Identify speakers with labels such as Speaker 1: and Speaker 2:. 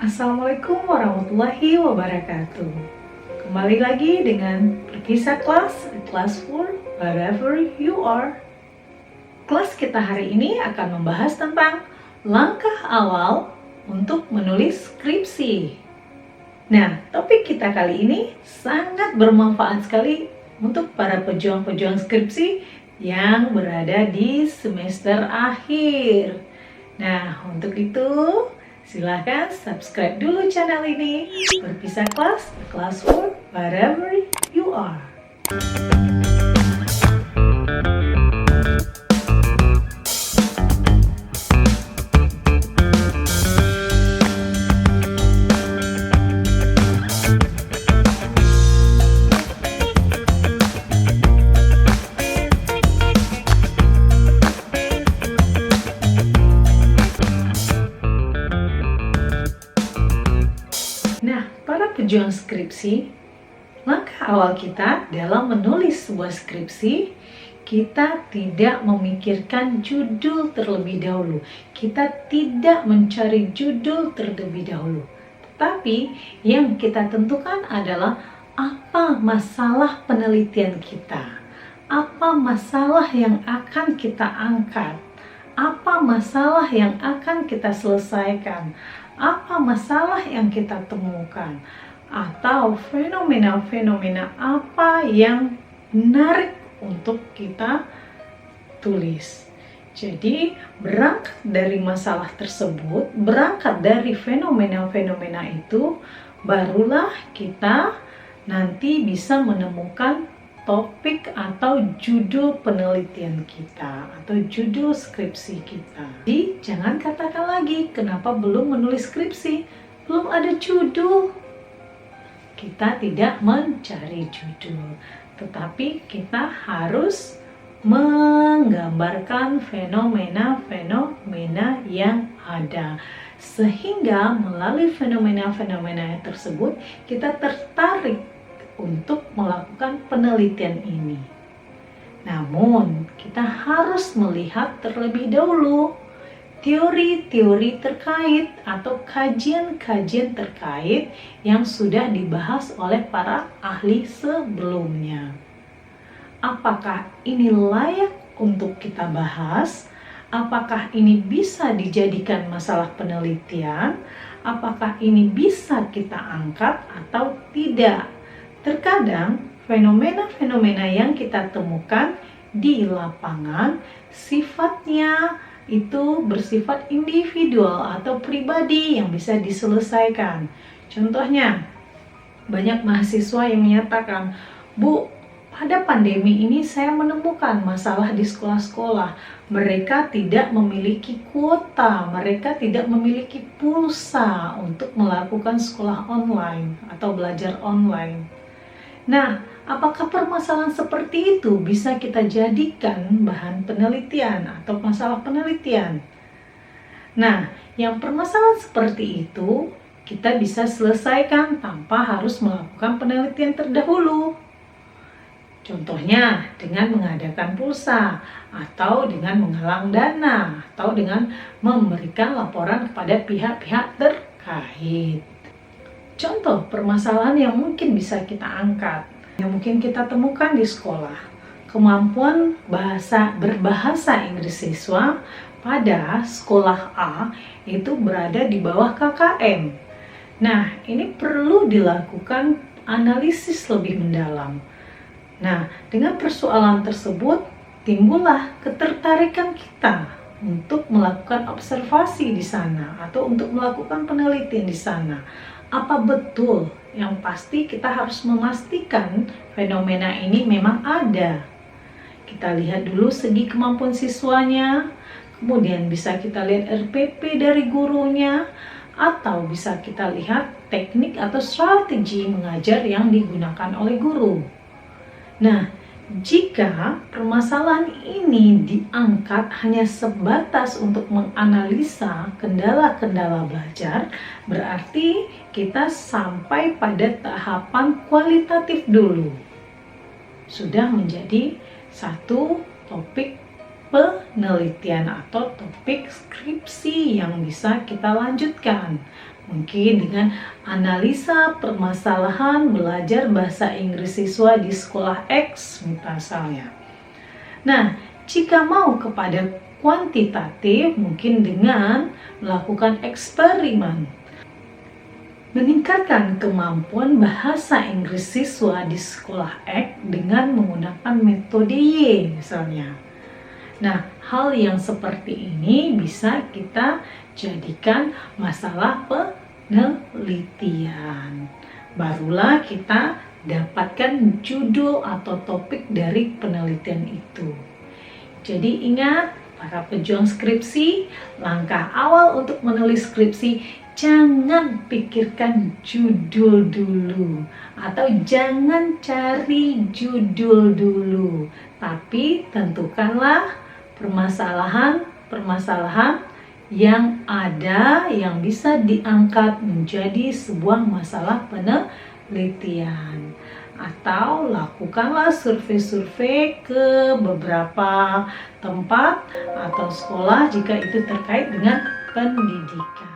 Speaker 1: Assalamualaikum warahmatullahi wabarakatuh. Kembali lagi dengan Berkisah Kelas, Class for Wherever You Are. Kelas kita hari ini akan membahas tentang langkah awal untuk menulis skripsi. Nah, topik kita kali ini sangat bermanfaat sekali untuk para pejuang-pejuang skripsi yang berada di semester akhir. Nah, untuk itu silahkan subscribe dulu channel ini, Berkisah Kelas, Class for Wherever You Are. Nah, para pejuang skripsi, langkah awal kita dalam menulis sebuah skripsi, kita tidak memikirkan judul terlebih dahulu. Kita tidak mencari judul terlebih dahulu. Tetapi yang kita tentukan adalah apa masalah penelitian kita. Apa masalah yang akan kita angkat. Apa masalah yang akan kita selesaikan. Apa masalah yang kita temukan, atau fenomena-fenomena apa yang menarik untuk kita tulis. Jadi berangkat dari masalah tersebut, berangkat dari fenomena-fenomena itu, barulah kita nanti bisa menemukan topik atau judul penelitian kita atau judul skripsi kita. Jadi jangan katakan lagi kenapa belum menulis skripsi, belum ada judul. Kita tidak mencari judul, tetapi kita harus menggambarkan fenomena-fenomena yang ada, sehingga melalui fenomena-fenomena tersebut kita tertarik untuk melakukan penelitian ini. Namun, kita harus melihat terlebih dahulu teori-teori terkait atau kajian-kajian terkait yang sudah dibahas oleh para ahli sebelumnya. Apakah ini layak untuk kita bahas? Apakah ini bisa dijadikan masalah penelitian? Apakah ini bisa kita angkat atau tidak? Terkadang fenomena-fenomena yang kita temukan di lapangan sifatnya itu bersifat individual atau pribadi yang bisa diselesaikan. Contohnya, banyak mahasiswa yang menyatakan, "Bu, pada pandemi ini saya menemukan masalah di sekolah-sekolah. Mereka tidak memiliki kuota, mereka tidak memiliki pulsa untuk melakukan sekolah online atau belajar online." Nah, apakah permasalahan seperti itu bisa kita jadikan bahan penelitian atau masalah penelitian? Nah, yang permasalahan seperti itu kita bisa selesaikan tanpa harus melakukan penelitian terdahulu. Contohnya dengan mengadakan pulsa, atau dengan menggalang dana, atau dengan memberikan laporan kepada pihak-pihak terkait. Contoh permasalahan yang mungkin bisa kita angkat, yang mungkin kita temukan di sekolah, kemampuan berbahasa Inggris siswa pada sekolah A itu berada di bawah KKM. Nah, ini perlu dilakukan analisis lebih mendalam. Nah, dengan persoalan tersebut timbullah ketertarikan kita untuk melakukan observasi di sana atau untuk melakukan penelitian di sana. Apa betul? Yang pasti kita harus memastikan fenomena ini memang ada. Kita lihat dulu segi kemampuan siswanya, kemudian bisa kita lihat RPP dari gurunya, atau bisa kita lihat teknik atau strategi mengajar yang digunakan oleh guru. Nah, jika permasalahan ini diangkat hanya sebatas untuk menganalisa kendala-kendala belajar, berarti kita sampai pada tahapan kualitatif dulu. Sudah menjadi satu topik penelitian atau topik skripsi yang bisa kita lanjutkan. Mungkin dengan analisa permasalahan belajar bahasa Inggris siswa di sekolah X misalnya. Nah, jika mau kepada kuantitatif, mungkin dengan melakukan eksperimen. Meningkatkan kemampuan bahasa Inggris siswa di sekolah X dengan menggunakan metode Y misalnya. Nah, hal yang seperti ini bisa kita jadikan masalah penelitian. Barulah kita dapatkan judul atau topik dari penelitian itu. Jadi ingat, para pejuang skripsi, langkah awal untuk menulis skripsi, jangan pikirkan judul dulu atau jangan cari judul dulu, tapi tentukanlah permasalahan yang ada yang bisa diangkat menjadi sebuah masalah penelitian. Atau lakukanlah survei-survei ke beberapa tempat atau sekolah jika itu terkait dengan pendidikan.